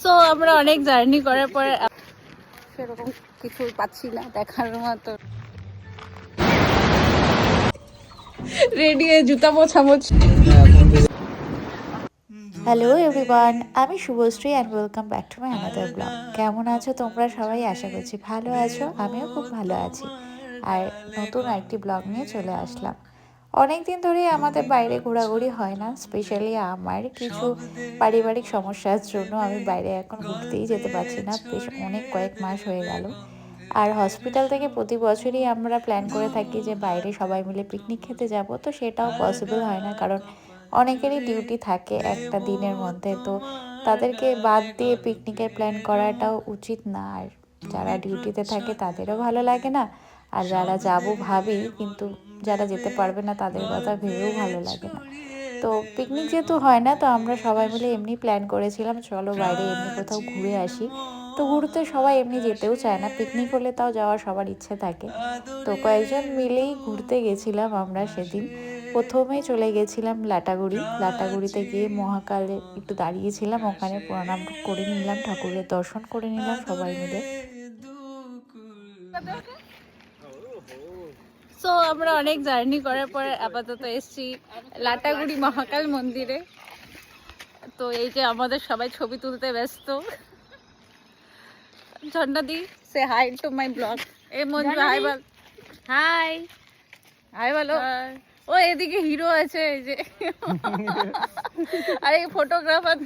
So আমরা অনেক journey করার পরে সেরকম কিছু পাচ্ছি না দেখার মতো। রেডি হয়ে জুতা মোছামুছি। হ্যালো এভরিওয়ান, আমি Subhashree and welcome back to my another blog. কেমন আছো তোমরা সবাই? আশা করছি ভালো আছো, আমিও খুব ভালো আছি। আর নতুন একটি ব্লগ নিয়ে চলে আসলাম। অনেক দিন ধরেই আমাদের বাইরে ঘোরাঘুরি হয় না, স্পেশালি আমার কিছু পারিবারিক সমস্যার জন্য আমি বাইরে এখন ঘুরতেই যেতে পারছি না, বেশ অনেক কয়েক মাস হয়ে গেল। আর হসপিটাল থেকে প্রতি বছরই আমরা প্ল্যান করে থাকি যে বাইরে সবাই মিলে পিকনিক খেতে যাব, তো সেটাও পসিবল হয় না, কারণ অনেকেরই ডিউটি থাকে একটা দিনের মধ্যে। তো তাদেরকে বাদ দিয়ে পিকনিকের প্ল্যান করাটাও উচিত না। আর যারা ডিউটিতে থাকে তাদেরও ভালো লাগে না, আর যারা যাব ভাবি কিন্তু যারা যেতে পারবে না তাদের কথা ভেবেও ভালো লাগে না। তো পিকনিক যেহেতু হয় না, তো আমরা সবাই মিলে এমনি প্ল্যান করেছিলাম চলো বাইরে এমনি কোথাও ঘুরে আসি। তো ঘুরতে সবাই এমনি যেতেও চায় না, পিকনিক হলে তাও যাওয়ার সবার ইচ্ছে থাকে। তো কয়েকজন মিলেই ঘুরতে গেছিলাম আমরা সেদিন। প্রথমেই চলে গেছিলাম লাটাগুড়ি। লাটাগুড়িতে গিয়ে মহাকালে একটু দাঁড়িয়েছিলাম, ওখানে প্রণাম করে নিলাম, ঠাকুরের দর্শন করে নিলাম সবাই মিলে। সো আমরা অনেক জার্নি করার পরে আপাতত এসছি লাটাগুড়ি মহাকাল মন্দিরে। তো এই যে আমাদের সবাই ছবি তুলতে ব্যস্ত। ঝর্ণাদি say hi to my blog. এ মঞ্জু হাই বল। হাই হাই বলো। ও এদিকে হিরো আছে এই যে, আর এই ফটোগ্রাফার।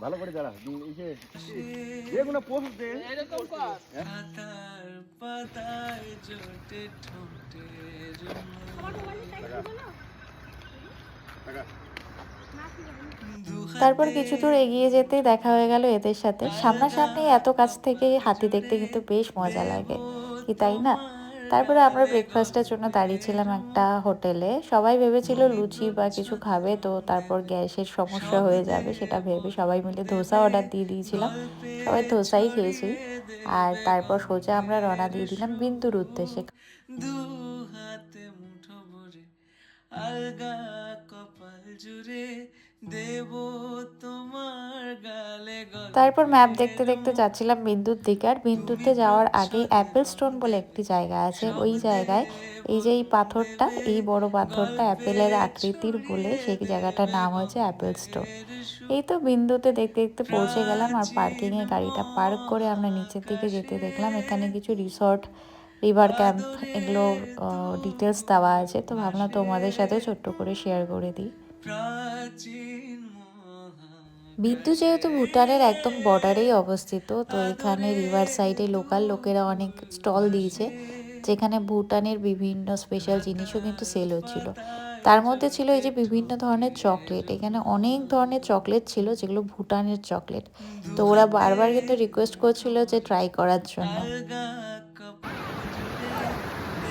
ভালো করে দাঁড়া, এই যে যেগুলো পোস্ট দে এরকম কর। তারপর কিছু দূর এগিয়ে যেতে দেখা হয়ে গেল এদের সাথে। সামনাসামনি এত কাছ থেকে হাতি দেখতে কিন্তু বেশ মজা লাগে, কি তাই না? তারপরে আমরা ব্রেকফাস্টের জন্য দাঁড়িয়েছিলাম একটা হোটেলে। সবাই ভেবেছিল লুচি বা কিছু খাবে, তো তারপর গ্যাসের সমস্যা হয়ে যাবে সেটা ভেবে সবাই মিলে ধোসা অর্ডার দিয়ে দিয়েছিলাম। সবাই ধোসাই খেয়েছি। আর তারপর সোজা আমরা রওনা দিয়ে দিলাম বিন্দুর উদ্দেশ্যে। দু হাতে মুঠো ভরে আলগা কপাল জুড়ে দেব তোমার গালে তারপর ম্যাপ গল্পের দেখতে দেখতে যাচ্ছিলাম বিন্দুর দিকে। আর বিন্দুতে যাওয়ার আগেই অ্যাপেল স্টোন বলে একটি জায়গা আছে, ওই জায়গায় এই যে এই পাথরটা, এই বড় পাথরটা অ্যাপেলের আকৃতির বলে সেই জায়গাটার নাম হয়েছে অ্যাপেল স্টোন। এই তো বিন্দুতে দেখতে দেখতে পৌঁছে গেলাম। আর পার্কিংয়ে গাড়িটা পার্ক করে আমরা নিচের দিকে যেতে দেখলাম এখানে কিছু রিসর্ট, রিভার ক্যাম্প, এগুলো ডিটেলস দেওয়া আছে। তো ভাবলাম তোমাদের সাথেও ছোট্ট করে শেয়ার করে দিই। প্রাচীন বিন্দু যেহেতু ভুটানের একদম বর্ডারেই অবস্থিত, তো এখানে রিভার সাইডে লোকাল লোকেরা অনেক স্টল দিয়েছে, যেখানে ভুটানের বিভিন্ন স্পেশাল জিনিসও কিন্তু সেল হচ্ছিল। তার মধ্যে ছিল এই যে বিভিন্ন ধরনের চকলেট। এখানে অনেক ধরনের চকলেট ছিল যেগুলো ভুটানের চকলেট। তো ওরা বারবার কিন্তু রিকোয়েস্ট করছিল যে ট্রাই করার জন্য। আলগা কপাল জুড়ে তোমার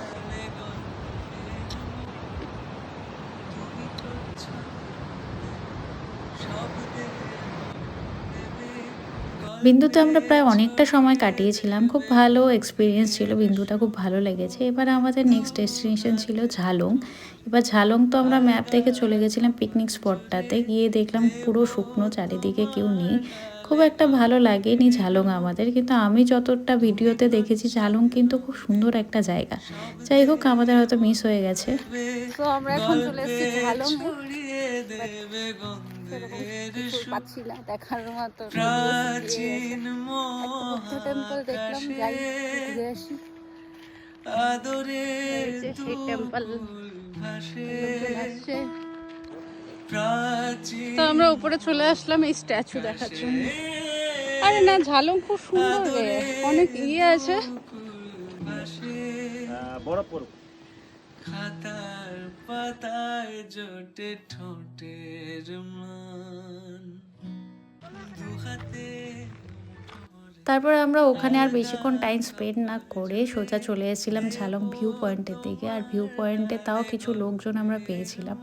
গালে গল্পের তুমি করছো শব্দে দেবে বিন্দুতে আমরা গল্পের প্রায় অনেকটা সময় ছন্দে কাটিয়েছিলাম, খুব ভালো এক্সপিরিয়েন্স ছিল, বিন্দুটা খুব ভালো লেগেছে। এবার আমাদের নেক্সট ডেস্টিনেশন ছিল ঝালং। এবার ঝালং তো আমরা ম্যাপ দেখে চলে গেছিলাম পিকনিক স্পটটাতে, গিয়ে দেখলাম পুরো শুকনো, চারিদিকে কেউ নেই, খুব একটা ভালো লাগেনি ঝালং আমাদের। কিন্তু আমি যতটা ভিডিওতে দেখেছি ঝালং কিন্তু খুব সুন্দর একটা জায়গা। যাই হোক, আমাদের হয়তো মিস হয়ে গেছে। তো আমরা এখন চলে এসেছি ঝালংয়ে, ছড়িয়ে বাট দেবে সেরকম গন্ধের কিছু সুর পাচ্ছি না দেখার মতো, নদীও শুকিয়ে গেছে। প্রাচীন একটা বুদ্ধ টেম্পল দেখলাম, যাই একটু ঘুরে আসি। আদরের এই যে সেই টেম্পল, দুকুল ভাসে লোকজন আসছে। তো প্রাচীন আমরা উপরে চলে আসলাম এই স্ট্যাচু দেখার জন্য। আরে না, ঝালং খুব সুন্দর রে, অনেক ইয়ে আছে। ভাসে বরফ পড়ুক। খাতার পাতায় জোটে ঠোঁটের মান দু হাতে মুঠো ভরে তারপর আমরা ওখানে আর বেশিক্ষণ টাইম স্পেন্ড না করে সোজা চলে এসেছিলাম ঝালং ভিউ পয়েন্টের দিকে। আর ভিউ পয়েন্টে তাও কিছু লোকজন আমরা পেয়েছিলাম।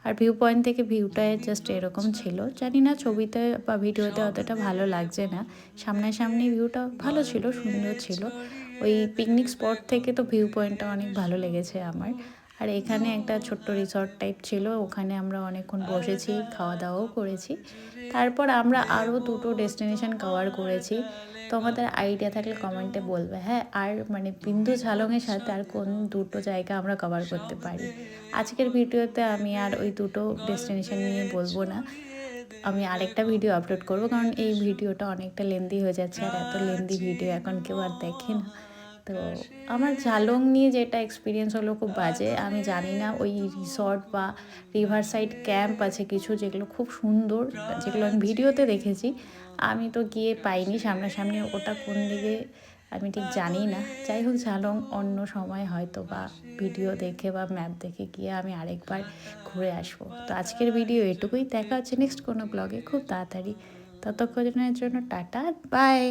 আর ভিউ পয়েন্ট থেকে ভিউটা জাস্ট এরকম ছিল, জানি না ছবিতে বা ভিডিওতে অতটা ভালো লাগছে না, সামনাসামনি ভিউটা ভালো ছিল, সুন্দর ছিল। ওই পিকনিক স্পট থেকে তো ভিউ পয়েন্টটা অনেক ভালো লেগেছে আমার। আর এখানে একটা ছোট্ট রিসর্ট টাইপ ছিল, ওখানে আমরা অনেকক্ষণ বসেছি, খাওয়া দাওয়াও করেছি। তারপর আমরা আরও দুটো ডেস্টিনেশন কভার করেছি। তোমাদের আইডিয়া থাকলে কমেন্টে বলবে, হ্যাঁ, আর মানে বিন্দু ঝালংয়ের সাথে আর কোন দুটো জায়গা আমরা কভার করতে পারি। আজকের ভিডিওতে আমি আর ওই দুটো ডেস্টিনেশন নিয়ে বলবো না, আমি আরেকটা ভিডিও আপলোড করব, কারণ এই ভিডিওটা অনেকটা লেন্দি হয়ে যাচ্ছে, আর এত লেন্দি ভিডিও এখন কেউ আর দেখে না। তো আমার ঝালং নিয়ে যেটা এক্সপিরিয়েন্স হলো খুব বাজে। আমি জানি না ওই রিসর্ট বা রিভার সাইড ক্যাম্প আছে কিছু, যেগুলো খুব সুন্দর, যেগুলো আমি ভিডিওতে দেখেছি, আমি তো গিয়ে পাইনি সামনাসামনি, ওটা কোন দিকে আমি ঠিক জানি না। যাই হোক, ঝালং অন্য সময় হয়তো বা ভিডিও দেখে বা ম্যাপ দেখে গিয়ে আমি আরেকবার ঘুরে আসবো। তো আজকের ভিডিও এটুকুই, দেখা হচ্ছে নেক্সট কোনো ব্লগে খুব তাড়াতাড়ি। ততক্ষণের জন্য টাটা, বাই।